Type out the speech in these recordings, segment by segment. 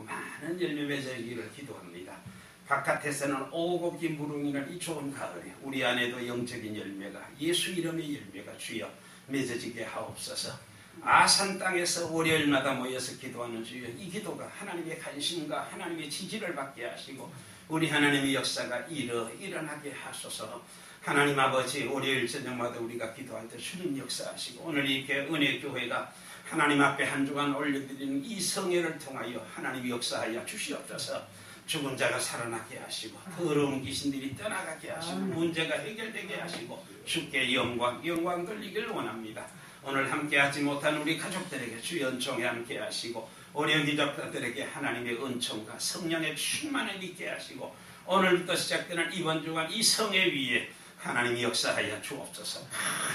많은 열매 맺어지기를 기도합니다. 바깥에서는 오곡기 무릉이는 이 좋은 가을에 우리 안에도 영적인 열매가, 예수 이름의 열매가 주여 맺어지게 하옵소서. 아산 땅에서 월요일마다 모여서 기도하는 주여, 이 기도가 하나님의 관심과 하나님의 지지를 받게 하시고 우리 하나님의 역사가 일어나게 하소서. 하나님 아버지, 월요일 저녁마다 우리가 기도할 때 주님 역사하시고 오늘 이 은혜교회가 하나님 앞에 한 주간 올려드리는 이 성회를 통하여 하나님이 역사하여 주시옵소서. 죽은 자가 살아나게 하시고 더러운 귀신들이 떠나가게 하시고 문제가 해결되게 하시고 주께 영광 돌리길 원합니다. 오늘 함께하지 못한 우리 가족들에게 주의 은총에 함께 하시고 어려운 기적자들에게 하나님의 은총과 성령의 충만을 있게 하시고 오늘부터 시작되는 이번 주간 이 성회 위에 하나님이 역사하여 주옵소서.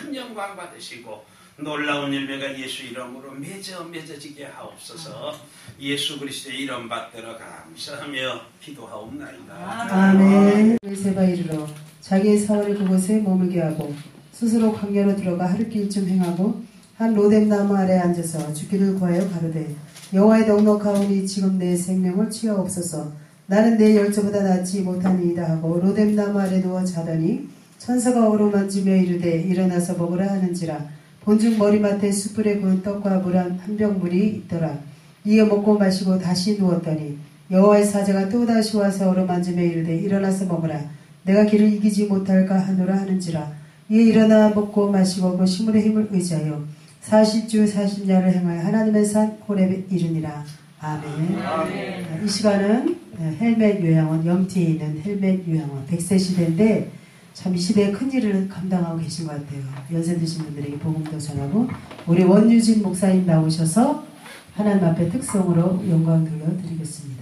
큰 영광 받으시고 놀라운 열매가 예수 이름으로 맺어지게 하옵소서. 예수 그리스도의 이름 받들어 감사하며 기도하옵나이다. 아멘. 세바 이르러 자기의 사활을 그곳에 머물게 하고 스스로 광야로 들어가 하루길쯤 행하고 한 로뎀나무 아래 앉아서 주기를 구하여 가로되 여호와의 넉넉하오니 지금 내 생명을 취하옵소서. 나는 내 열조보다 낫지 못하니이다 하고 로뎀나무 아래 누워 자더니 천사가 어루만지며 이르되 일어나서 먹으라 하는지라. 본즉 머리맡에 숯불에 구운 떡과 물 한 병 물이 있더라. 이에 먹고 마시고 다시 누웠더니 여호와의 사자가 또다시 와서 어루만지며 이르되 일어나서 먹으라. 내가 길을 이기지 못할까 하노라 하는지라. 이에 일어나 먹고 마시고 그 시물의 힘을 의지하여 40주 40야를 행하여 하나님의 산 호렙에 이르니라. 아멘. 아멘. 이 시간은 헬멧 요양원, 영티에 있는 헬멧 요양원 100세 시대인데 참 이 시대에 큰 일을 감당하고 계신 것 같아요. 연세 드신 분들에게 복음도 전하고 우리 원유진 목사님 나오셔서 하나님 앞에 특성으로 영광 돌려드리겠습니다.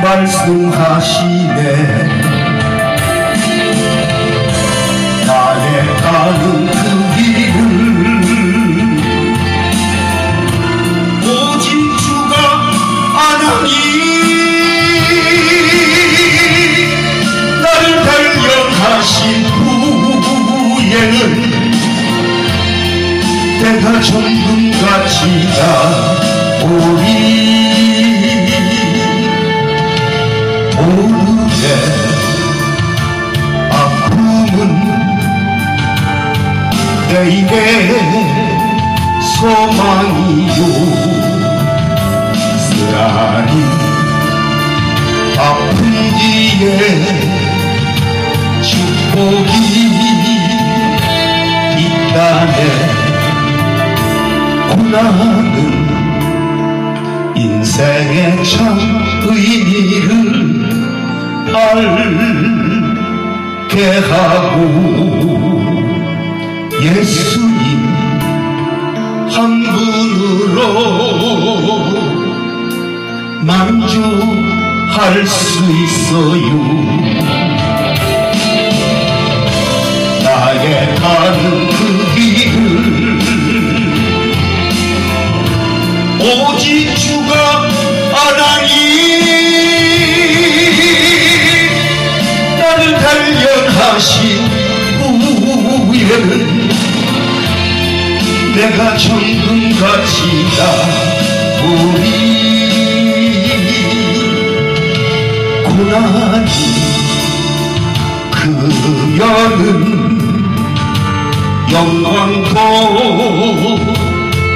말씀하시네. 나의 가는 그 길을 오직 주가 아나니 나를 발견하신 후에는 내가 정금같이 나오리. 오늘의 아픔은 내게 소망이요. 쓰라린 아픈 뒤에 축복이 있다네. 고난은 인생의 참 의미를 알게 하고 예수님 한 분으로 만족할 수 있어요. 나의 가는 그 길을 오직 주가 아나니 나를 단련하신 후에는 내가 정금같이 나오리. 고난이 그녀는 영광도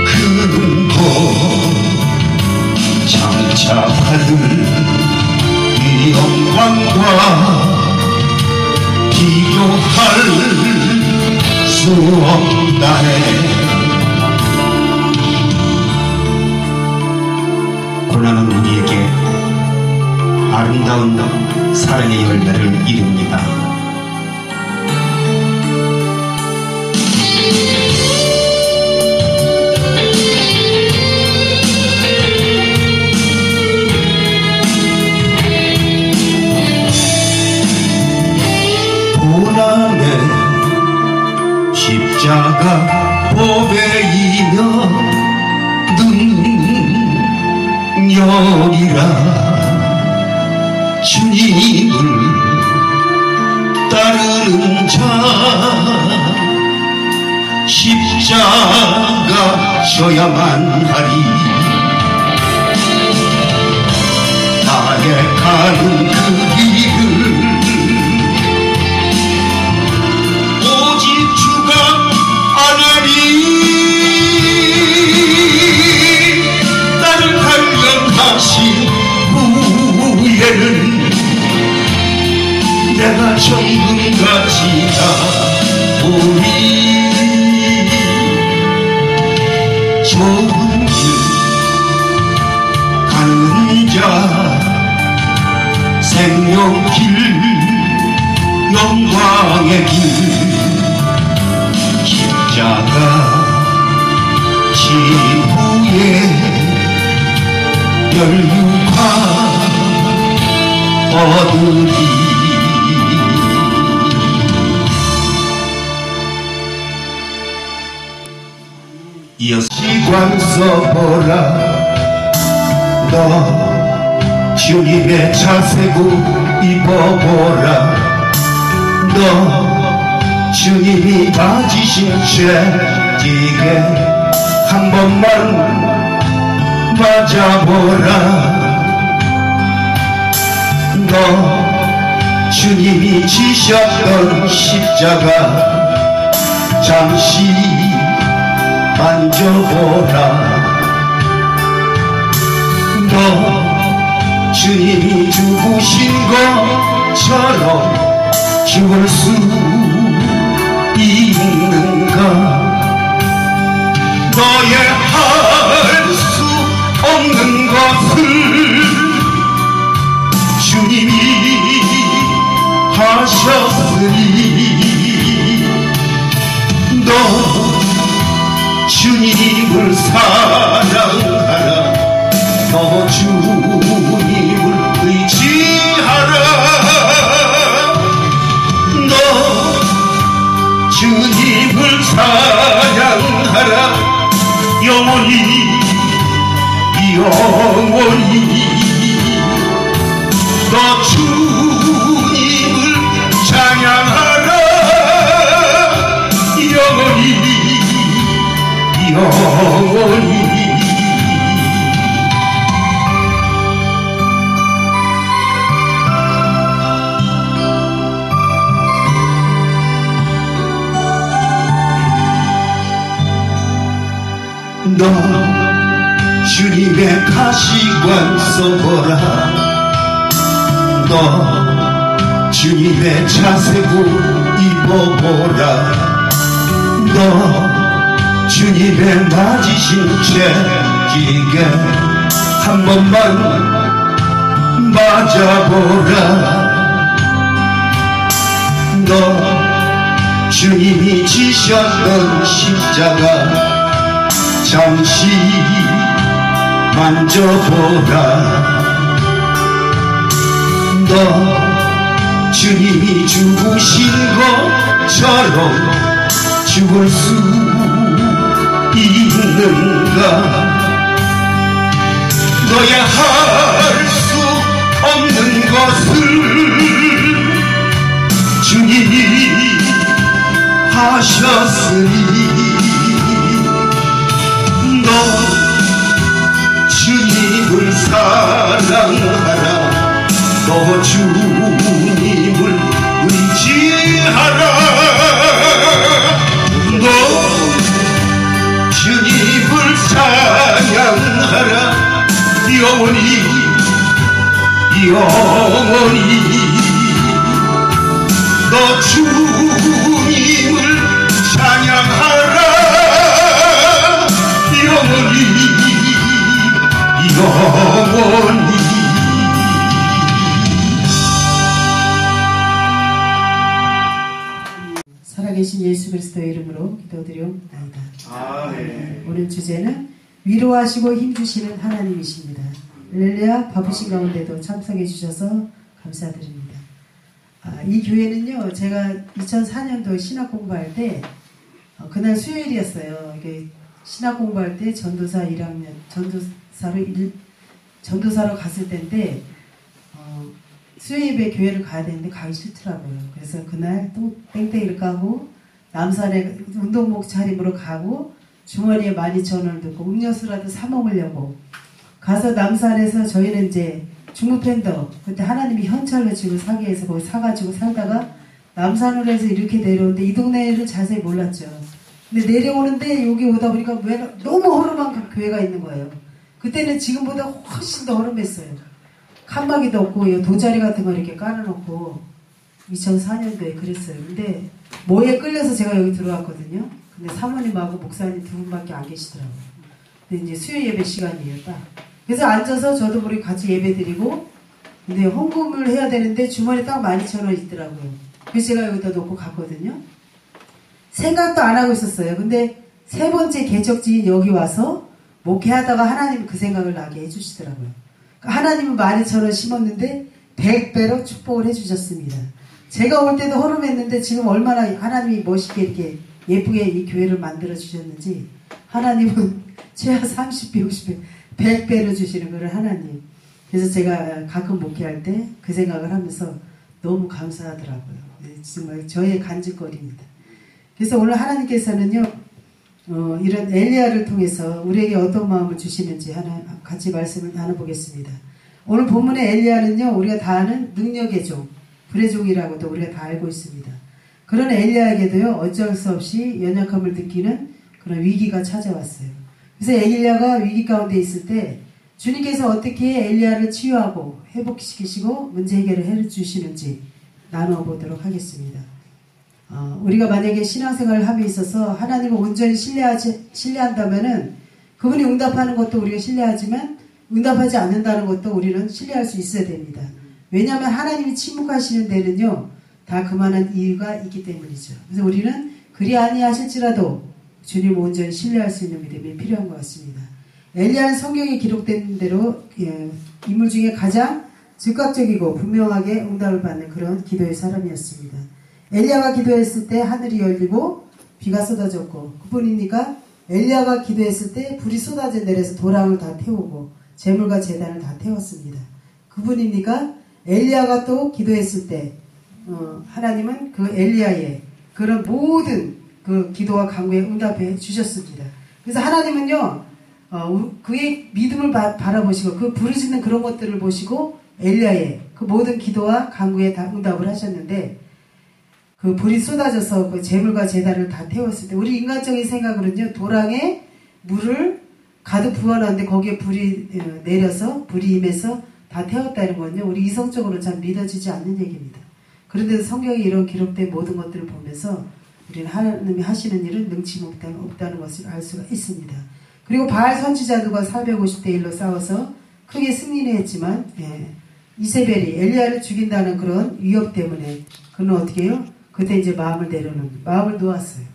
그는도 장차 받을 이 영광과 비교할 수 없다네. 아름다운 사랑의 열매를 이룹니다. 고난의 십자가 보배이며 능력이라 주님을 따르는 자 십자가 져야만 하리. 나의 가는 그 길을 오직 주가 아나니. 나를 단련하신 후에는 내가 정금같이 다 보리. 좋은 길 가는 자 생명길 영광의 길 십자가 진 후에 열육화 얻으리. 이어서 시관 써보라. 너 주님의 자세고 입어보라. 너 주님이 맞으신 죄지게 한 번만 맞아보라. 너 주님이 지셨던 십자가 잠시 만져보라. 너 주님이 죽으신 것처럼 죽을 수 있는가? 너의 할 수 없는 것을 주님이 하셨으니. 너 주님을 사랑하라. 너 주님을 의지하라. 너 주님을 사랑하라. 영원히 영원히 너 주님을 찬양하라. 영원히 영원히. 너 주님의 가시관 써보라. 너 주님의 자세고 입어보라. 너 주님의 맞으신 죄지게 한 번만 맞아보라. 너 주님이 지셨던 십자가 잠시 만져보라. 너 주님이 죽으신 것처럼 죽을 수 있는가? 너의 할 수 없는 것을 주님이 하셨으니. 너 주님을 사랑하라. 너 주님을 의지하라. 너 주님을 찬양하라. 영원히 영원히 너 주님을 찬양하라. 영원히 영원히 살아계신 예수 그리스도의 이름으로 기도드리옵나이다. 아멘. 오늘 주제는 위로하시고 힘주시는 하나님이십니다. 할렐루야. 바쁘신 가운데도 참석해 주셔서 감사드립니다. 이 교회는요, 제가 2004년도 신학 공부할 때 그날 수요일이었어요. 이게 신학 공부할 때 전도사 1학년 전도사로 갔을 때인데 수요예배 교회를 가야 되는데 가기 싫더라고요. 그래서 그날 또 땡땡이를 까고 남산에 운동복 차림으로 가고 주머니에 12,000원을 넣고 음료수라도 사 먹으려고 가서 남산에서 저희는 이제 중무팬더 그때 하나님이 현찰로 지금 사기 해서 거기 사가지고 살다가 남산으로 해서 이렇게 내려오는데 이 동네를 자세히 몰랐죠. 근데 내려오는데 여기 오다 보니까 왜 너무 허름한 교회가 있는 거예요. 그때는 지금보다 훨씬 더 허름했어요. 칸막이도 없고 도자리 같은 거 이렇게 깔아놓고 2004년도에 그랬어요. 근데 뭐에 끌려서 제가 여기 들어왔거든요. 근데 사모님하고 목사님 두 분밖에 안 계시더라고요. 근데 이제 수요 예배 시간이에요, 딱. 그래서 앉아서 저도 모르게 같이 예배 드리고, 근데 헌금을 해야 되는데 주머니에 딱 12,000원 있더라고요. 그래서 제가 여기다 놓고 갔거든요. 생각도 안 하고 있었어요. 근데 세 번째 개척지인 여기 와서 목회하다가 하나님 그 생각을 나게 해주시더라고요. 하나님은 12,000원 심었는데 100배로 축복을 해주셨습니다. 제가 올 때도 허름했는데 지금 얼마나 하나님이 멋있게 이렇게 예쁘게 이 교회를 만들어 주셨는지 하나님은 최하 30배, 50배, 100배로 주시는 거를 하나님. 그래서 제가 가끔 목회할 때 그 생각을 하면서 너무 감사하더라고요. 정말 저의 간직거리입니다. 그래서 오늘 하나님께서는요, 이런 엘리야를 통해서 우리에게 어떤 마음을 주시는지 하나 같이 말씀을 나눠보겠습니다. 오늘 본문의 엘리야는요, 우리가 다 아는 능력의 종, 불의 종이라고도 우리가 다 알고 있습니다. 그런 엘리야에게도요, 어쩔 수 없이 연약함을 느끼는 그런 위기가 찾아왔어요. 그래서 엘리야가 위기 가운데 있을 때 주님께서 어떻게 엘리야를 치유하고 회복시키시고 문제 해결을 해주시는지 나눠보도록 하겠습니다. 우리가 만약에 신앙생활을 함에 있어서 하나님을 온전히 신뢰한다면은 그분이 응답하는 것도 우리가 신뢰하지만 응답하지 않는다는 것도 우리는 신뢰할 수 있어야 됩니다. 왜냐하면 하나님이 침묵하시는 데는요, 다 그만한 이유가 있기 때문이죠. 그래서 우리는 그리 아니하실지라도 주님을 온전히 신뢰할 수 있는 믿음이 필요한 것 같습니다. 엘리야는 성경에 기록된 대로 인물 중에 가장 즉각적이고 분명하게 응답을 받는 그런 기도의 사람이었습니다. 엘리야가 기도했을 때 하늘이 열리고 비가 쏟아졌고, 그뿐입니까? 엘리야가 기도했을 때 불이 쏟아져 내려서 도랑을 다 태우고 제물과 제단을 다 태웠습니다. 그뿐입니까? 엘리야가 또 기도했을 때 하나님은 그 엘리야의 그런 모든 그 기도와 간구에 응답해 주셨습니다. 그래서 하나님은요, 그의 믿음을 바라보시고 그 부르짖는 그런 것들을 보시고 엘리야의 그 모든 기도와 간구에 다 응답을 하셨는데, 그 불이 쏟아져서 그 제물과 제단을 다 태웠을 때 우리 인간적인 생각으로는요, 도랑에 물을 가득 부어놨는데 거기에 불이 내려서 불이 임해서 다 태웠다는 건요, 우리 이성적으로 잘 믿어지지 않는 얘기입니다. 그런데 성경에 이런 기록된 모든 것들을 보면서 우리는 하나님이 하시는 일은 능치 없다는 것을 알 수가 있습니다. 그리고 바알 선지자들과 450대 1로 싸워서 크게 승리는 했지만 이세벨이 엘리야를 죽인다는 그런 위협 때문에 그는 어떻게 해요? 그때 이제 마음을 놓았어요.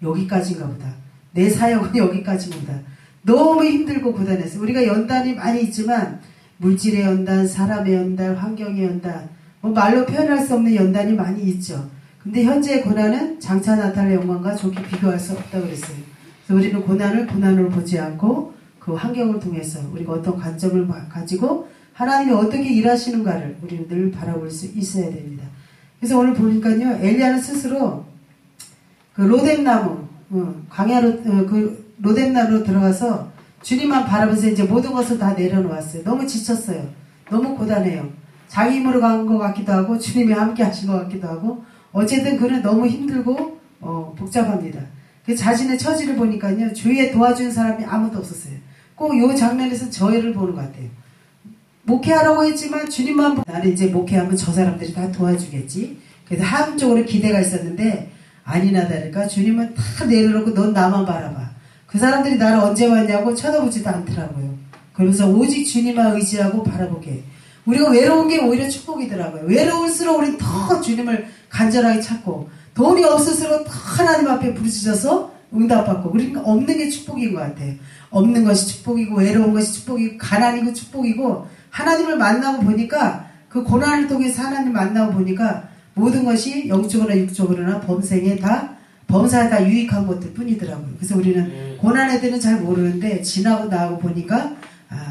여기까지인가 보다. 내 사역은 여기까지인가 보다. 너무 힘들고 고단했어요. 우리가 연단이 많이 있지만 물질의 연단, 사람의 연단, 환경의 연단, 말로 표현할 수 없는 연단이 많이 있죠. 근데 현재의 고난은 장차 나타날 영광과 좋게 비교할 수 없다고 그랬어요. 그래서 우리는 고난을 고난으로 보지 않고 그 환경을 통해서 우리가 어떤 관점을 가지고 하나님이 어떻게 일하시는가를 우리는 늘 바라볼 수 있어야 됩니다. 그래서 오늘 보니까요, 엘리야는 스스로 그 로뎀나무, 광야로, 그 로뎀나무로 들어가서 주님만 바라보면서 이제 모든 것을 다 내려놓았어요. 너무 지쳤어요. 너무 고단해요. 자기 힘으로 간 것 같기도 하고, 주님이 함께 하신 것 같기도 하고, 어쨌든 그는 너무 힘들고, 복잡합니다. 그 자신의 처지를 보니까요, 주위에 도와주는 사람이 아무도 없었어요. 꼭 이 장면에서 저희를 보는 것 같아요. 목회하라고 했지만 주님만 나는 이제 목회하면 저 사람들이 다 도와주겠지. 그래서 한쪽으로 기대가 있었는데 아니나 다를까 주님은 다 내려놓고 넌 나만 바라봐. 그 사람들이 나를 언제 왔냐고 쳐다보지도 않더라고요. 그러면서 오직 주님만 의지하고 바라보게. 우리가 외로운 게 오히려 축복이더라고요. 외로울수록 우리는 더 주님을 간절하게 찾고 돈이 없을수록 하나님 앞에 부르짖어서 응답받고, 그러니까 없는 게 축복인 것 같아요. 없는 것이 축복이고, 외로운 것이 축복이고, 가난이고 축복이고, 하나님을 만나고 보니까, 그 고난을 통해서 하나님 만나고 보니까 모든 것이 영적으로나 육적으로나 범사에 다 유익한 것들 뿐이더라고요. 그래서 우리는 고난에 대해서는 잘 모르는데 지나고 나하고 보니까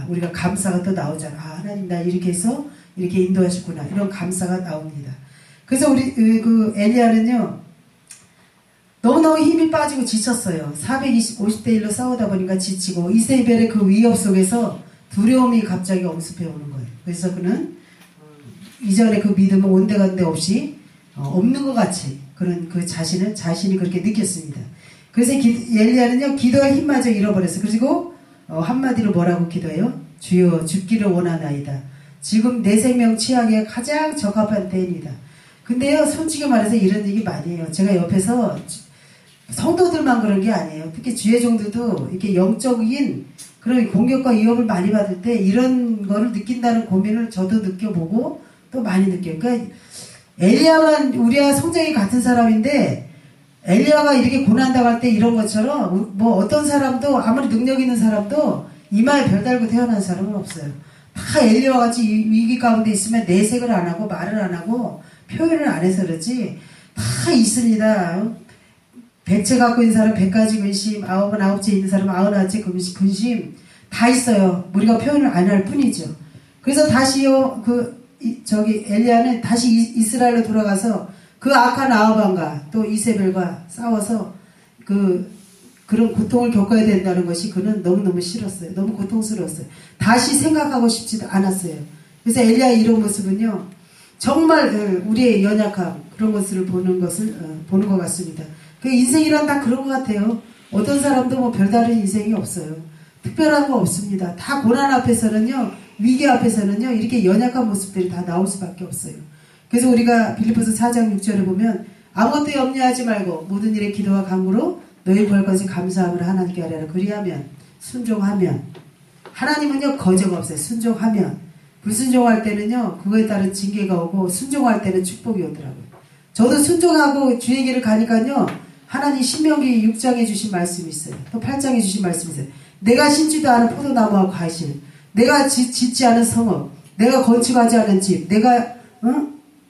우리가 감사가 또 나오잖아. 하나님 나 이렇게 해서 이렇게 인도하셨구나. 이런 감사가 나옵니다. 그래서 우리 그 엘리야는요, 너무너무 힘이 빠지고 지쳤어요. 450대 1로 싸우다 보니까 지치고 이세벨의 그 위협 속에서 두려움이 갑자기 엄습해 오는 거예요. 그래서 그는 이전에 그 믿음은 온데간데 없이 없는 것 같이 그런 그 자신이 그렇게 느꼈습니다. 그래서 엘리야는요, 기도의 힘마저 잃어버렸어요. 그리고 한마디로 뭐라고 기도해요? 주여 죽기를 원하나이다. 지금 내 생명 취하기에 가장 적합한 때입니다. 근데요, 솔직히 말해서 이런 얘기 많이 해요. 제가 옆에서 성도들만 그런 게 아니에요. 특히 주의 종들도 이렇게 영적인 그런 공격과 위협을 많이 받을 때 이런 거를 느낀다는 고민을 저도 느껴보고 또 많이 느껴요. 그러니까 엘리야만 우리와 성장이 같은 사람인데 엘리야가 이렇게 고난당할 때 이런 것처럼 뭐 어떤 사람도 아무리 능력 있는 사람도 이마에 별 달고 태어난 사람은 없어요. 다 엘리야와 같이 위기 가운데 있으면 내색을 안 하고 말을 안 하고 표현을 안 해서 그렇지 다 있습니다. 100채 갖고 있는 사람 100가지 근심, 99채 있는 사람 99채 근심 다 있어요. 우리가 표현을 안 할 뿐이죠. 그래서 다시요 엘리야는 다시 이스라엘로 돌아가서 그 악한 아합왕과 또 이세벨과 싸워서 그런 고통을 겪어야 된다는 것이 그는 너무너무 싫었어요. 너무 고통스러웠어요. 다시 생각하고 싶지도 않았어요. 그래서 엘리야의 이런 모습은요, 정말 우리의 연약함 그런 것을 보는 것 같습니다. 그 인생이란 다 그런 것 같아요. 어떤 사람도 뭐 별다른 인생이 없어요. 특별한 거 없습니다. 다 고난 앞에서는요, 위기 앞에서는요, 이렇게 연약한 모습들이 다 나올 수밖에 없어요. 그래서 우리가 빌립보서 4장 6절에 보면 아무것도 염려하지 말고 모든 일에 기도와 간구로 너희 구할 것이 감사함을 하나님께 하라. 그리하면 순종하면, 하나님은요 거저가 없어요. 순종하면, 불순종할 때는요 그거에 따른 징계가 오고 순종할 때는 축복이 오더라고요. 저도 순종하고 주의 길을 가니까요, 하나님 신명기 6장에 주신 말씀이 있어요. 또 8장에 주신 말씀이 있어요. 내가 심지도 않은 포도나무와 과실, 내가 짓지 않은 성읍, 내가 건축하지 않은 집, 내가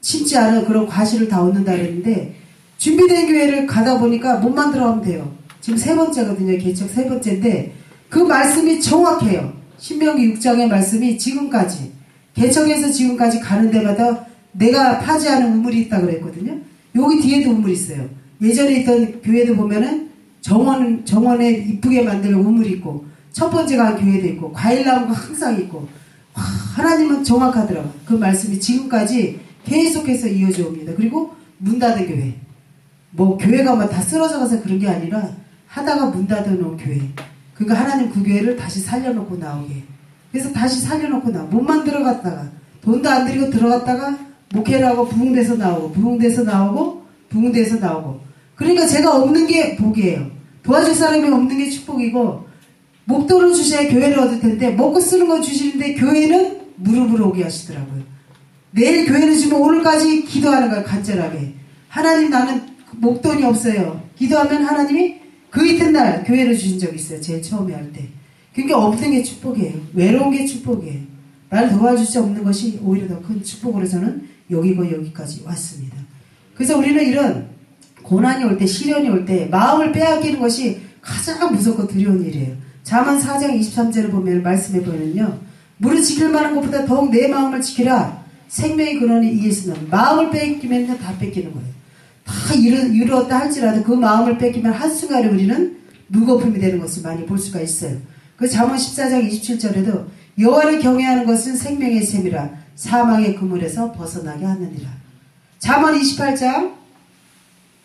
심지 않은 그런 과실을 다 얻는다 그랬는데, 준비된 교회를 가다 보니까 몸만 들어가면 돼요. 지금 3번째거든요. 개척 3번째인데 그 말씀이 정확해요. 신명기 6장의 말씀이 지금까지, 개척에서 지금까지 가는 데마다 내가 파지 않은 우물이 있다고 그랬거든요. 여기 뒤에도 우물이 있어요. 예전에 있던 교회도 보면은 정원에 이쁘게 만들면 우물이 있고, 첫 번째 간 교회도 있고, 과일나무가 항상 있고, 하나님은 정확하더라고요. 그 말씀이 지금까지 계속해서 이어져 옵니다. 그리고 문 닫은 교회, 뭐 교회가 막 다 쓰러져 가서 그런 게 아니라 하다가 문 닫아놓은 교회, 그러니까 하나님 그 교회를 다시 살려놓고 나오게, 그래서 다시 살려놓고 몸만 들어갔다가 돈도 안 들이고 들어갔다가 목회를 하고 부흥돼서 나오고 부흥돼서 나오고 부흥돼서 나오고. 그러니까 제가 없는 게 복이에요. 도와줄 사람이 없는 게 축복이고, 목돈을 주셔야 교회를 얻을 텐데 먹고 쓰는 거 주시는데 교회는 무릎으로 오게 하시더라고요. 내일 교회를 주면 오늘까지 기도하는 거예요. 간절하게. 하나님 나는 목돈이 없어요. 기도하면 하나님이 그 이튿날 교회를 주신 적이 있어요. 제일 처음에 할 때. 그러니까 없는 게 축복이에요. 외로운 게 축복이에요. 나를 도와줄 수 없는 것이 오히려 더 큰 축복으로 저는 여기까지 왔습니다. 그래서 우리는 이런 고난이 올 때, 시련이 올 때 마음을 빼앗기는 것이 가장 무섭고 두려운 일이에요. 잠언 4장 23절을 보면 말씀해 보면요, 무릇 지킬 만한 것보다 더욱 내 마음을 지키라. 생명의 근원이 이에서는, 마음을 뺏기면 다 뺏기는 거예요. 다 이루었다 할지라도 그 마음을 뺏기면 한순간에 우리는 무거움이 되는 것을 많이 볼 수가 있어요. 그 잠언 14장 27절에도 여호와를 경외하는 것은 생명의 셈이라 사망의 그물에서 벗어나게 하느니라. 잠언 25장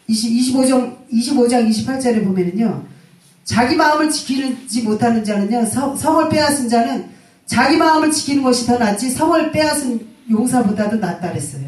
28절에 보면은요, 자기 마음을 지키지 못하는 자는요, 성을 빼앗은 자는 자기 마음을 지키는 것이 더 낫지 성을 빼앗은 용사보다도 낫다 그랬어요.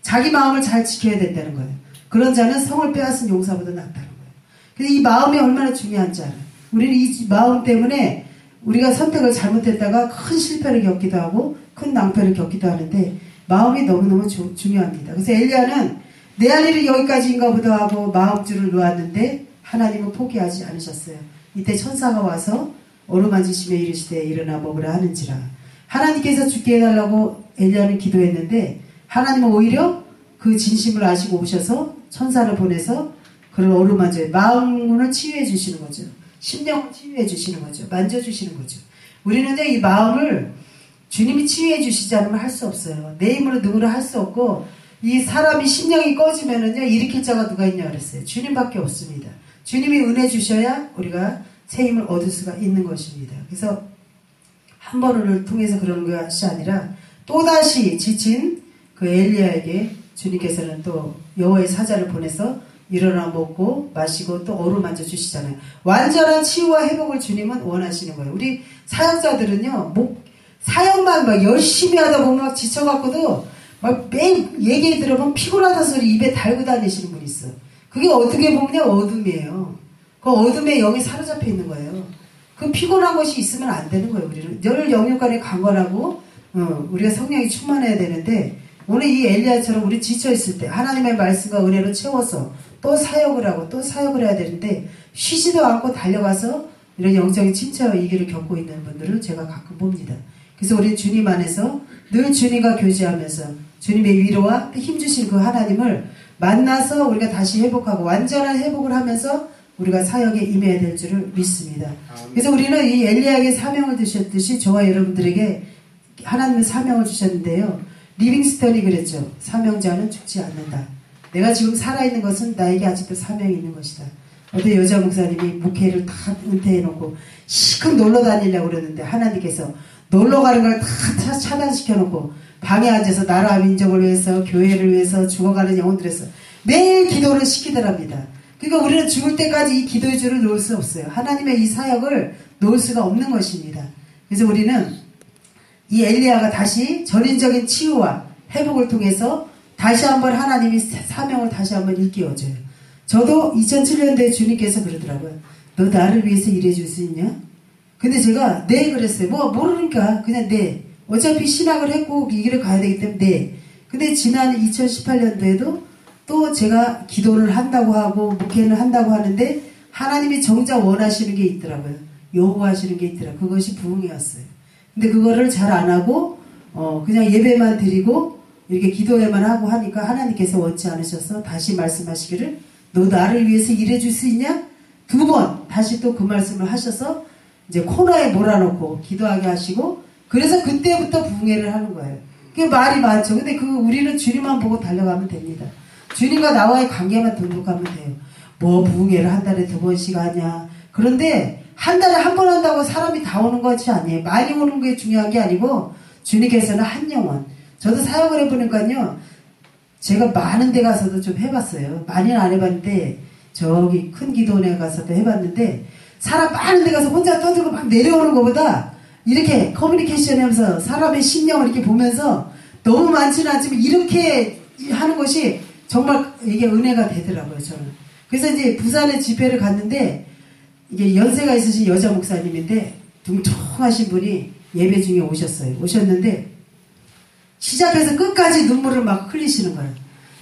자기 마음을 잘 지켜야 된다는 거예요. 그런 자는 성을 빼앗은 용사보다 낫다는 거예요. 그래서 이 마음이 얼마나 중요한지 알아요. 우리는 이 마음 때문에 우리가 선택을 잘못했다가 큰 실패를 겪기도 하고 큰 낭패를 겪기도 하는데, 마음이 너무너무 중요합니다. 그래서 엘리야는 내 할 일이 여기까지인가 보다 하고 마음줄을 놓았는데 하나님은 포기하지 않으셨어요. 이때 천사가 와서 어루만지시며 이르시되 일어나 먹으라 하는지라. 하나님께서 죽게 해달라고 엘리야는 기도했는데 하나님은 오히려 그 진심을 아시고 오셔서 천사를 보내서 그를 어루만져요. 마음을 치유해 주시는 거죠. 심령을 치유해 주시는 거죠. 만져주시는 거죠. 우리는 이 마음을 주님이 치유해 주시지 않으면 할 수 없어요. 내 힘으로 누구를 할 수 없고, 이 사람이 심령이 꺼지면은요, 일으킬 자가 누가 있냐 그랬어요. 주님밖에 없습니다. 주님이 은혜 주셔야 우리가 새 힘을 얻을 수가 있는 것입니다. 그래서 한 번을 통해서 그러는 것이 아니라 또다시 지친 그 엘리야에게 주님께서는 또 여호와의 사자를 보내서 일어나 먹고 마시고 또 어루만져 주시잖아요. 완전한 치유와 회복을 주님은 원하시는 거예요. 우리 사역자들은요, 사역만 막 열심히 하다 보면 막 지쳐갖고도 막 매일 얘기 들어보면 피곤하다 소리 입에 달고 다니시는 분이 있어. 그게 어떻게 보면 어둠이에요. 그 어둠에 영이 사로잡혀 있는 거예요. 그 피곤한 것이 있으면 안 되는 거예요. 우리는 늘 영육간에 강건하고 우리가 성령이 충만해야 되는데, 오늘 이 엘리야처럼 우리 지쳐있을 때 하나님의 말씀과 은혜로 채워서 또 사역을 하고 또 사역을 해야 되는데 쉬지도 않고 달려가서 이런 영적인 침체와 위기를 겪고 있는 분들을 제가 가끔 봅니다. 그래서 우리 주님 안에서 늘 주님과 교제하면서 주님의 위로와 힘주신 그 하나님을 만나서 우리가 다시 회복하고 완전한 회복을 하면서 우리가 사역에 임해야 될 줄을 믿습니다. 그래서 우리는 이 엘리야에게 사명을 주셨듯이 저와 여러분들에게 하나님의 사명을 주셨는데요. 리빙스턴이 그랬죠. 사명자는 죽지 않는다. 내가 지금 살아있는 것은 나에게 아직도 사명이 있는 것이다. 어떤 여자 목사님이 목회를 다 은퇴해놓고 시큰 놀러 다니려고 그러는데 하나님께서 놀러 가는 걸 다 차단시켜놓고 방에 앉아서 나라 민족을 위해서 교회를 위해서 죽어가는 영혼들에서 매일 기도를 시키더랍니다. 그러니까 우리는 죽을 때까지 이 기도의 줄을 놓을 수 없어요. 하나님의 이 사역을 놓을 수가 없는 것입니다. 그래서 우리는 이 엘리야가 다시 전인적인 치유와 회복을 통해서 다시 한번 하나님이 사명을 다시 한번 일깨워줘요. 저도 2007년도에 주님께서 그러더라고요. 너 나를 위해서 일해줄 수 있냐? 근데 제가 네 그랬어요. 모르니까 그냥 네. 어차피 신학을 했고 이 길을 가야 되기 때문에 네. 근데 지난 2018년도에도 또 제가 기도를 한다고 하고 목회를 한다고 하는데 하나님이 정작 원하시는 게 있더라고요. 요구하시는 게 있더라고요. 그것이 부흥이었어요. 근데 그거를 잘 안 하고 그냥 예배만 드리고 이렇게 기도회만 하고 하니까 하나님께서 원치 않으셔서 다시 말씀하시기를 너 나를 위해서 일해줄 수 있냐? 2번 다시 또 그 말씀을 하셔서 이제 코너에 몰아놓고 기도하게 하시고 그래서 그때부터 부흥회를 하는 거예요. 그게 말이 많죠. 근데 우리는 주님만 보고 달려가면 됩니다. 주님과 나와의 관계만 등록하면 돼요. 뭐 부흥회를 한 달에 2번씩 하냐. 그런데 한 달에 한 번 한다고 사람이 다 오는 것이 아니에요. 많이 오는 게 중요한 게 아니고 주님께서는 한 영혼. 저도 사역을 해보니까요. 제가 많은 데 가서도 좀 해봤어요. 많이는 안 해봤는데 저기 큰 기도원에 가서도 해봤는데 사람 많은 데 가서 혼자 떠들고 막 내려오는 것보다 이렇게 커뮤니케이션 하면서 사람의 심령을 이렇게 보면서 너무 많지는 않지만 이렇게 하는 것이 정말 이게 은혜가 되더라고요. 저는. 그래서 이제 부산에 집회를 갔는데 이게 연세가 있으신 여자 목사님인데 둥퉁하신 분이 예배 중에 오셨는데 시작해서 끝까지 눈물을 막 흘리시는 거예요.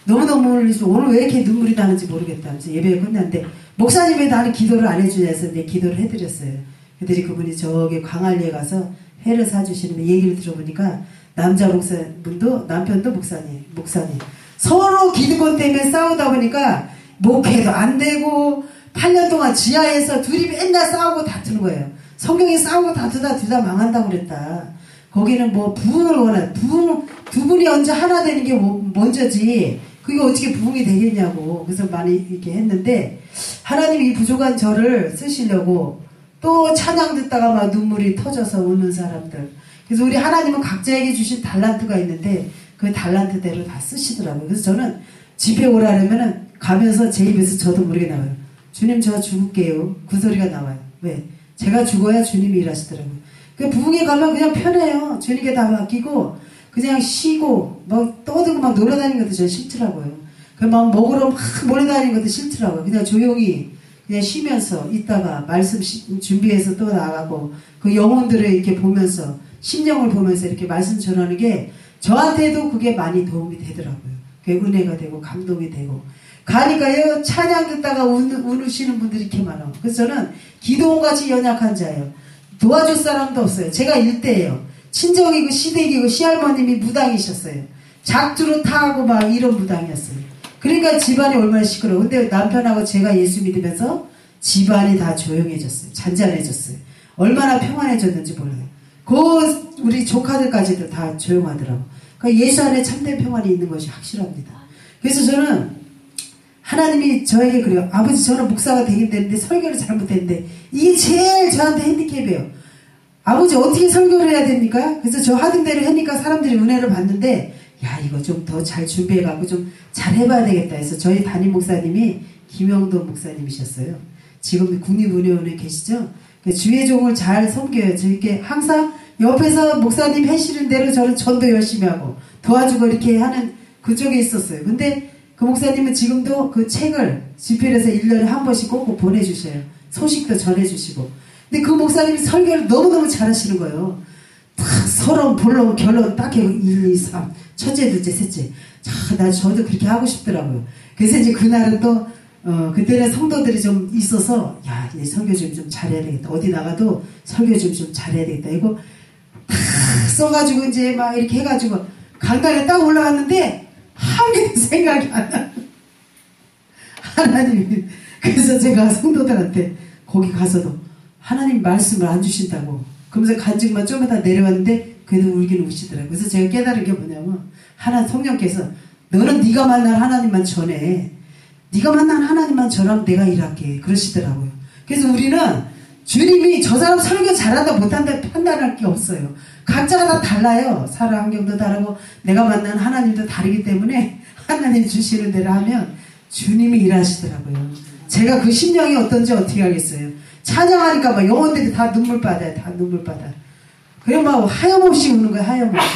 너무너무 흘리시고 오늘 왜 이렇게 눈물이 나는지 모르겠다 하면서 예배가 끝났는데 목사님 왜 나는 기도를 안 해주냐 해서 내 기도를 해드렸어요. 그랬더니 그분이 저기 광안리에 가서 회를 사주시는데 얘기를 들어보니까 남자 목사분도 남편도 목사님 서로 기득권 때문에 싸우다 보니까 목회도 안 되고 8년 동안 지하에서 둘이 맨날 싸우고 다투는 거예요. 성경에 싸우고 다투다 망한다고 그랬다. 거기는 뭐 부흥을 원해. 부흥 두 분이 언제 하나 되는 게 먼저지. 그게 어떻게 부흥이 되겠냐고. 그래서 많이 이렇게 했는데 하나님이 이 부족한 저를 쓰시려고 또 찬양 듣다가 막 눈물이 터져서 우는 사람들. 그래서 우리 하나님은 각자에게 주신 달란트가 있는데 그 달란트대로 다 쓰시더라고요. 그래서 저는 집에 오라면은 가면서 제 입에서 저도 모르게 나와요. 주님 저 죽을게요. 그 소리가 나와요. 왜? 제가 죽어야 주님이 일하시더라고요. 그 부흥에 가면 그냥 편해요. 주님께 다 맡기고 그냥 쉬고 막 떠들고 막 놀아다니는 것도 저는 싫더라고요. 막 먹으러 막 몰려다니는 것도 싫더라고요. 그냥 조용히 그냥 쉬면서 있다가 말씀 준비해서 또 나가고 그 영혼들을 이렇게 보면서 심령을 보면서 이렇게 말씀 전하는 게 저한테도 그게 많이 도움이 되더라고요. 그게 은혜가 되고 감동이 되고 가니까요 찬양 듣다가 우시는 분들이 이렇게 많아요. 그래서 저는 기도원같이 연약한 자예요. 도와줄 사람도 없어요. 제가 일대예요. 친정이고 시댁이고 시할머님이 무당이셨어요. 작두로 타고 막 이런 무당이었어요. 그러니까 집안이 얼마나 시끄러워. 근데 남편하고 제가 예수 믿으면서 집안이 다 조용해졌어요. 잔잔해졌어요. 얼마나 평안해졌는지 몰라요. 우리 조카들까지도 다 조용하더라고. 그러니까 예수 안에 참된 평안이 있는 것이 확실합니다. 그래서 저는 하나님이 저에게 그래요. 아버지 저는 목사가 되긴 되는데 설교를 잘못했는데 이게 제일 저한테 핸디캡이에요. 아버지 어떻게 설교를 해야 됩니까? 그래서 저 하던 대로 하니까 사람들이 은혜를 받는데 야 이거 좀 더 잘 준비해갖고 좀 잘 해봐야 되겠다 해서 저희 담임 목사님이 김영돈 목사님이셨어요. 지금 국립은혜원에 계시죠? 주의 종을 잘 섬겨요. 이렇게 항상 옆에서 목사님 하시는 대로 저는 전도 열심히 하고 도와주고 이렇게 하는 그쪽에 있었어요. 근데 그 목사님은 지금도 그 책을 집필해서 1년에 한 번씩 꼭 보내주셔요. 소식도 전해주시고. 근데 그 목사님이 설교를 너무너무 잘하시는 거예요. 딱 서론, 본론, 결론 딱 해고 1, 2, 3 첫째, 둘째, 셋째. 저도 그렇게 하고 싶더라고요. 그래서 이제 그날은 또 그때는 성도들이 좀 있어서 야 이제 설교 좀 잘해야 되겠다. 어디 나가도 설교 좀 잘해야 되겠다. 이거 다 써가지고 이제 막 이렇게 해가지고 강단에 딱 올라갔는데 한 개도 생각이 안 나. 하나님이 그래서 제가 성도들한테 거기 가서도 하나님 말씀을 안 주신다고 그러면서 간증만 좀 하다 내려왔는데 그래도 울기는 우시더라고요. 그래서 제가 깨달은 게 뭐냐면 성령께서 너는 네가 만난 하나님만 전해. 네가 만난 하나님만 전하면 내가 일할게. 그러시더라고요. 그래서 우리는 주님이 저 사람 설교 잘한다 못한다 판단할 게 없어요. 각자가 다 달라요. 살아 환경도 다르고 내가 만난 하나님도 다르기 때문에 하나님 주시는 대로 하면 주님이 일하시더라고요. 제가 그 심령이 어떤지 어떻게 알겠어요. 찬양하니까 막 영혼들이 다 눈물 받아요. 다 눈물 받아. 그냥 막 하염없이 우는 거예요. 하염없이.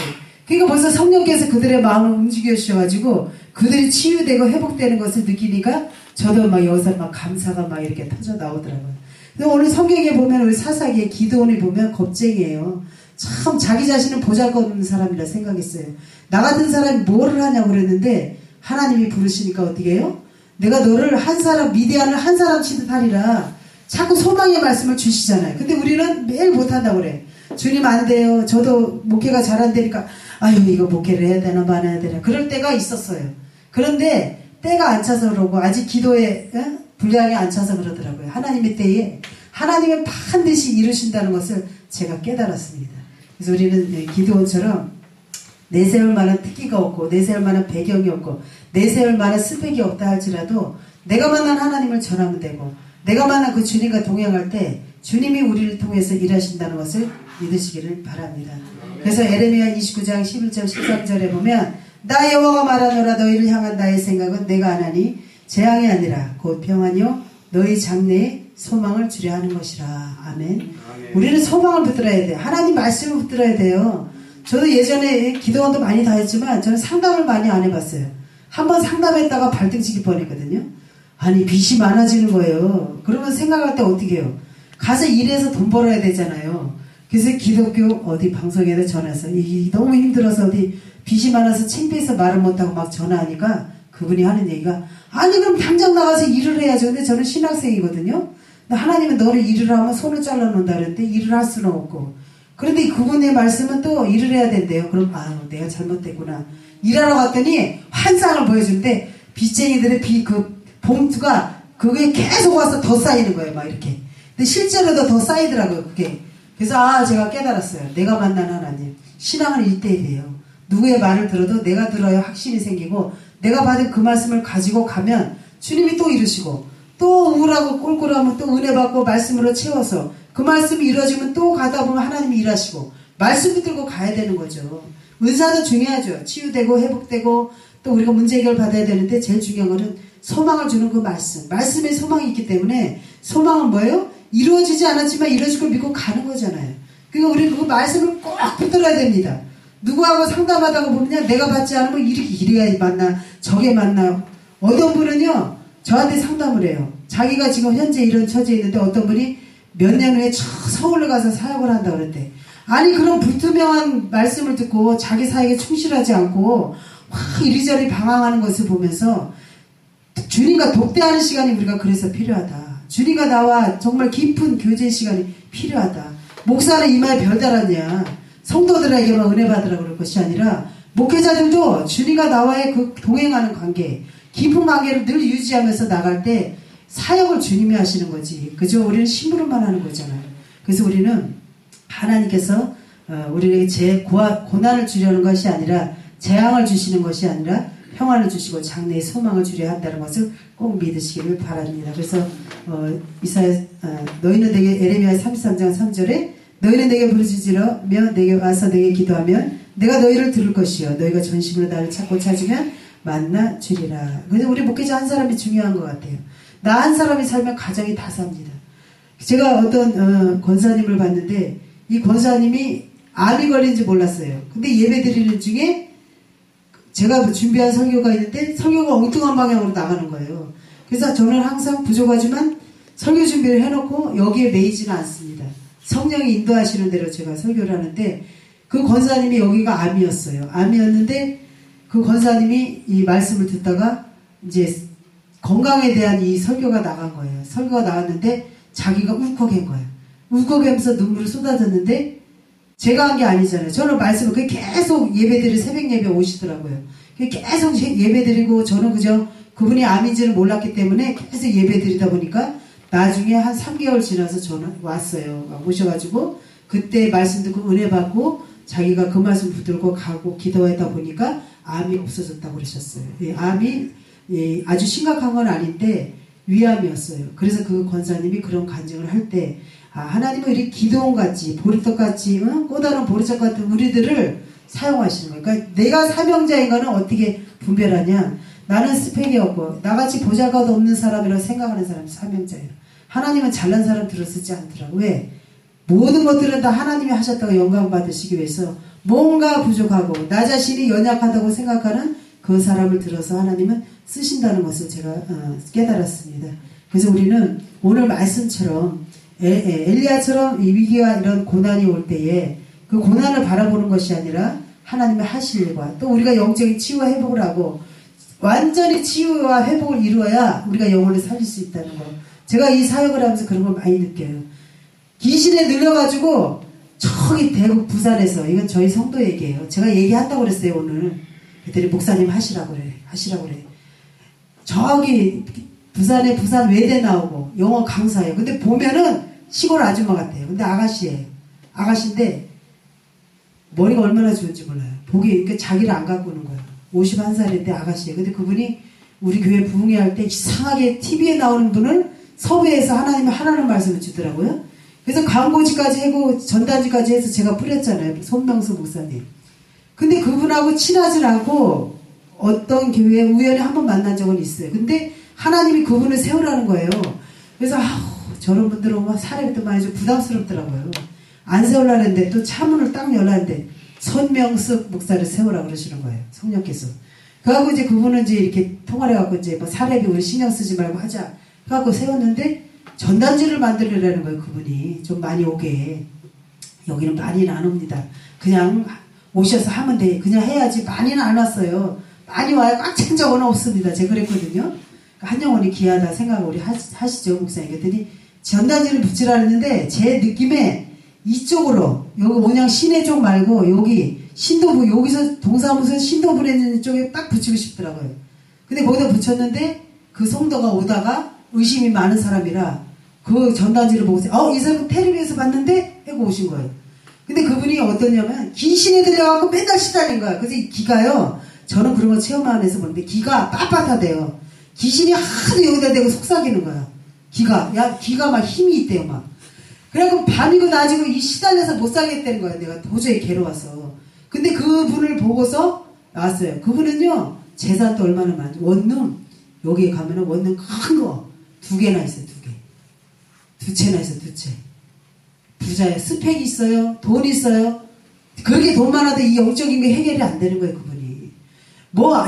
그러니까 벌써 성령께서 그들의 마음을 움직여 주셔가지고 그들이 치유되고 회복되는 것을 느끼니까 저도 막 여기서 막 감사가 막 이렇게 터져 나오더라고요. 근데 오늘 성경에 보면 우리 사사기에 기드온을 보면 겁쟁이에요. 참 자기 자신은 보잘것없는 사람이라 생각했어요. 나 같은 사람이 뭐를 하냐고 그랬는데 하나님이 부르시니까 어떻게 해요? 내가 너를 미디안을 한 사람 치듯 하리라. 자꾸 소망의 말씀을 주시잖아요. 근데 우리는 매일 못한다고 그래. 주님 안 돼요. 저도 목회가 잘 안 되니까 아유 이거 목회를 해야 되나 말아야 되나 그럴 때가 있었어요. 그런데 때가 안 차서 그러고 아직 기도에 분량이 안 차서 그러더라고요. 하나님의 때에 하나님은 반드시 이루신다는 것을 제가 깨달았습니다. 그래서 우리는 기도원처럼 내세울 만한 특기가 없고 내세울 만한 배경이 없고 내세울 만한 스펙이 없다 할지라도 내가 만난 하나님을 전하면 되고 내가 만난 그 주님과 동행할 때 주님이 우리를 통해서 일하신다는 것을 믿으시기를 바랍니다. 그래서 에레미야 29장 11절 13절에 보면 나 여호와가 말하노라 너희를 향한 나의 생각은 내가 안 하니 재앙이 아니라 곧 평안이요 너희 장래에 소망을 주려 하는 것이라. 아멘. 우리는 소망을 붙들어야 돼요. 하나님 말씀을 붙들어야 돼요. 저도 예전에 기도원도 많이 다녔지만 저는 상담을 많이 안 해봤어요. 한번 상담했다가 발등치기 뻔했거든요. 아니 빚이 많아지는 거예요. 그러면 생각할 때 어떻게 해요? 가서 일해서 돈 벌어야 되잖아요. 그래서 기독교 어디 방송에다 전화해서 너무 힘들어서 어디 빚이 많아서 창피해서 말을 못하고 막 전화하니까 그분이 하는 얘기가 아니 그럼 당장 나가서 일을 해야죠. 근데 저는 신학생이거든요. 근데 하나님은 너를 일을 하면 손을 잘라놓는다 그랬는데 일을 할 수는 없고 그런데 그분의 말씀은 또 일을 해야 된대요. 그럼 아유 내가 잘못됐구나. 일하러 갔더니 환상을 보여주는데 빚쟁이들의 그 봉투가 그게 계속 와서 더 쌓이는 거예요. 막 이렇게. 근데 실제로도 더 쌓이더라고요. 그게. 그래서 제가 깨달았어요. 내가 만난 하나님. 신앙은 1대1이에요. 누구의 말을 들어도 내가 들어야 확신이 생기고 내가 받은 그 말씀을 가지고 가면 주님이 또 이루시고 또 우울하고 꿀꿀하면 또 은혜 받고 말씀으로 채워서 그 말씀이 이루어지면 또 가다 보면 하나님이 일하시고 말씀 붙들고 가야 되는 거죠. 은사도 중요하죠. 치유되고 회복되고 또 우리가 문제 해결 받아야 되는데 제일 중요한 거는 소망을 주는 그 말씀. 말씀에 소망이 있기 때문에 소망은 뭐예요? 이루어지지 않았지만 이루어질 걸 믿고 가는 거잖아요. 그러니까 우리는 그 말씀을 꼭 붙들어야 됩니다. 누구하고 상담하다가 보면 내가 받지 않으면 이래야 만나 저게 만나. 어떤 분은요 저한테 상담을 해요. 자기가 지금 현재 이런 처지에 있는데 어떤 분이 몇 년 후에 서울에 가서 사역을 한다 그랬대. 아니 그런 불투명한 말씀을 듣고 자기 사역에 충실하지 않고 막 이리저리 방황하는 것을 보면서 주님과 독대하는 시간이 우리가 그래서 필요하다. 주님과 나와 정말 깊은 교제 시간이 필요하다. 목사는 이마에 별달았냐, 성도들에게만 은혜 받으라고 그럴 것이 아니라 목회자들도 주님과 나와의 그 동행하는 관계, 깊은 관계를 늘 유지하면서 나갈 때 사역을 주님이 하시는 거지. 그저 우리는 심부름만 하는 거잖아요. 그래서 우리는 하나님께서 우리에게 고난을 주려는 것이 아니라, 재앙을 주시는 것이 아니라 평안을 주시고 장래의 소망을 주려 한다는 것을 꼭 믿으시기를 바랍니다. 그래서 너희는 내게, 에레미야 33장 3절에 너희는 내게 부르짖으며 내게 와서 내게 기도하면 내가 너희를 들을 것이요 너희가 전심으로 나를 찾고 찾으면 만나 주리라. 그래서 우리 목회자 한 사람이 중요한 것 같아요. 나 한 사람이 살면 가정이 다 삽니다. 제가 어떤 권사님을 봤는데 이 권사님이 암이 걸린지 몰랐어요. 근데 예배 드리는 중에 제가 준비한 설교가 있는데 설교가 엉뚱한 방향으로 나가는 거예요. 그래서 저는 항상 부족하지만 설교 준비를 해놓고 여기에 매이지는 않습니다. 성령이 인도하시는 대로 제가 설교를 하는데 그 권사님이 여기가 암이었어요. 암이었는데 그 권사님이 이 말씀을 듣다가 이제 건강에 대한 이 설교가 나간 거예요. 설교가 나왔는데 자기가 울컥한 거예요. 울컥하면서 눈물을 쏟아졌는데 제가 한 게 아니잖아요. 저는 말씀을 계속 예배드리고 새벽 예배 오시더라고요. 계속 예배드리고 저는 그저 그분이 암인지를 몰랐기 때문에 계속 예배드리다 보니까 나중에 한 3개월 지나서 저는 왔어요. 오셔가지고 그때 말씀 듣고 은혜 받고 자기가 그 말씀 붙들고 가고 기도하다 보니까 암이 없어졌다고 그러셨어요. 암이 아주 심각한 건 아닌데 위암이었어요. 그래서 그 권사님이 그런 간증을 할 때 하나님은 이렇게 기도원같이 보리떡같이 꼬다른 보리떡 같은 우리들을 사용하시는 거예요. 그러니까 내가 사명자인 거는 어떻게 분별하냐. 나는 스펙이 없고 나같이 보잘것 없는 사람이라고 생각하는 사람이 사명자예요. 하나님은 잘난 사람 들어쓰지 않더라고요. 왜? 모든 것들은 다 하나님이 하셨다고 영광 받으시기 위해서 뭔가 부족하고 나 자신이 연약하다고 생각하는 그 사람을 들어서 하나님은 쓰신다는 것을 제가 깨달았습니다. 그래서 우리는 오늘 말씀처럼 엘리야처럼 이 위기와 이런 고난이 올 때에 그 고난을 바라보는 것이 아니라 하나님의 하실 일과 또 우리가 영적인 치유와 회복을 하고 완전히 치유와 회복을 이루어야 우리가 영혼을 살릴 수 있다는 거. 제가 이 사역을 하면서 그런 걸 많이 느껴요. 귀신에 늘려가지고 저기 대구 부산에서, 이건 저희 성도 얘기예요. 제가 얘기한다고 그랬어요 오늘. 그랬더니 목사님 하시라고 그래. 저기 부산에 부산 외대 나오고 영어 강사예요. 근데 보면은 시골 아줌마 같아요. 근데 아가씨예요. 아가씨인데 머리가 얼마나 좋은지 몰라요. 그러니까 자기를 안 갖고 오는 거예요. 51살인데 아가씨예요. 근데 그분이 우리 교회 부흥회할 때 이상하게 TV에 나오는 분을 섭외해서 하라는 말씀을 주더라고요. 그래서 광고지까지 하고 전단지까지 해서 제가 뿌렸잖아요. 손명수 목사님. 근데 그분하고 친하지 않고 어떤 교회에 우연히 한번 만난 적은 있어요. 근데 하나님이 그분을 세우라는 거예요. 그래서 저런 분들은 막 사람이 또 많이 좀 부담스럽더라고요. 안 세우려고 했는데 또 차문을 딱 열었는데 손명숙 목사를 세우라고 그러시는 거예요. 성령께서. 그래갖고 이제 그분은 이제 이렇게 통화를 해갖고 이제 뭐 사례비 우리 신경 쓰지 말고 하자. 그래갖고 세웠는데 전단지를 만들려는 거예요. 그분이. 좀 많이 오게. 여기는 많이는 안 옵니다. 그냥 오셔서 하면 돼. 그냥 해야지. 많이는 안 왔어요. 많이 와요. 꽉 찬 적은 없습니다. 제가 그랬거든요. 한 영혼이 귀하다 생각을 우리 하시죠. 목사님. 그랬더니 전단지를 붙이라 했는데 제 느낌에 이쪽으로 여기 온양 시내 쪽 말고 여기 신도부 여기서 동사무소 신도부 있는 쪽에 딱 붙이고 싶더라고요. 근데 거기다 붙였는데 그 성도가 오다가 의심이 많은 사람이라 그 전단지를 보고 이 사람 텔레비에서 봤는데 하고 오신 거예요. 근데 그분이 어떠냐면 귀신에 들려갖고 맨날 시달린 거예요. 그래서 이 기가요. 저는 그런 거 체험 안 해서 보는데 기가 빳빳하대요. 귀신이 하도 여기다 대고 속삭이는 거야. 기가 막 힘이 있대요 막. 그래갖고 밤이고 낮이고 이 시달려서 못 살겠다는 거야. 내가 도저히 괴로워서. 근데 그분을 보고서 나왔어요. 그분은요 재산도 얼마나 많죠. 원룸 여기에 가면은 원룸 큰 거 2개나 있어요. 2개. 2채나 있어요. 2채. 부자예요. 스펙이 있어요. 돈 있어요. 그렇게 돈 많아도 이 영적인 게 해결이 안 되는 거예요. 그분이.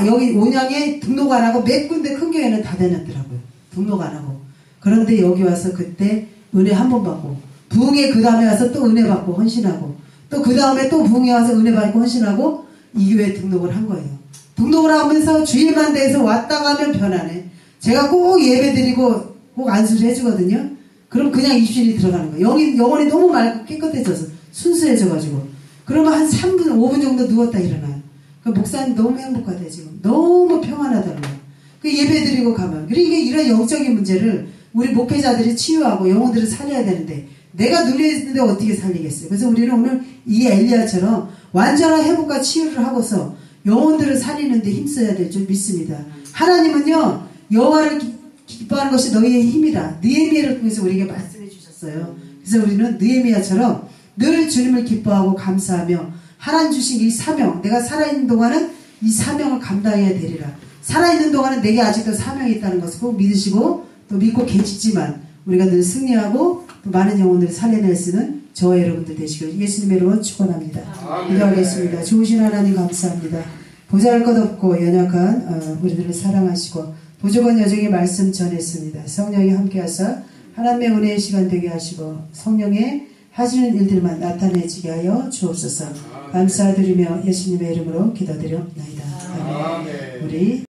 여기 온양에 등록 안 하고 몇 군데 큰 교회는 다 다녔더라고요. 등록 안 하고. 그런데 여기 와서 그때 은혜 한 번 받고 부흥회 그 다음에 와서 또 은혜 받고 헌신하고 또 그 다음에 또 부흥회 와서 은혜 받고 헌신하고 이 교회에 등록을 한 거예요. 등록을 하면서 주일만 돼서 왔다 가면 편안해. 제가 꼭 예배 드리고 꼭 안수를 해주거든요. 그럼 그냥 입실이 들어가는 거예요. 영혼이 너무 맑고 깨끗해져서 순수해져가지고. 그러면 한 3분, 5분 정도 누웠다 일어나요. 그 목사님 너무 행복하대 지금. 너무 평안하다는 거예요. 그 예배 드리고 가면. 그러니까 이런 영적인 문제를 우리 목회자들이 치유하고 영혼들을 살려야 되는데 내가 눌려있는데 어떻게 살리겠어요. 그래서 우리는 오늘 이 엘리야처럼 완전한 회복과 치유를 하고서 영혼들을 살리는데 힘써야 될 줄 믿습니다. 하나님은요 여호와를 기뻐하는 것이 너희의 힘이라 느헤미야를 통해서 우리에게 말씀해 주셨어요. 그래서 우리는 느헤미야처럼 늘 주님을 기뻐하고 감사하며 하나님 주신 이 사명, 내가 살아있는 동안은 이 사명을 감당해야 되리라. 살아있는 동안은 내게 아직도 사명이 있다는 것을 꼭 믿으시고 또 믿고 계시지만 우리가 늘 승리하고 또 많은 영혼들을 살려낼 수 있는 저와 여러분들 되시길 예수님의 이름으로 축원합니다. 기도하겠습니다. 좋으신 하나님 감사합니다. 보잘것없고 연약한 우리들을 사랑하시고 부족한 여정의 말씀 전했습니다. 성령이 함께하사 하나님의 은혜의 시간 되게 하시고 성령의 하시는 일들만 나타내지게 하여 주옵소서. 감사드리며 예수님의 이름으로 기도드려옵나이다. 아멘. 우리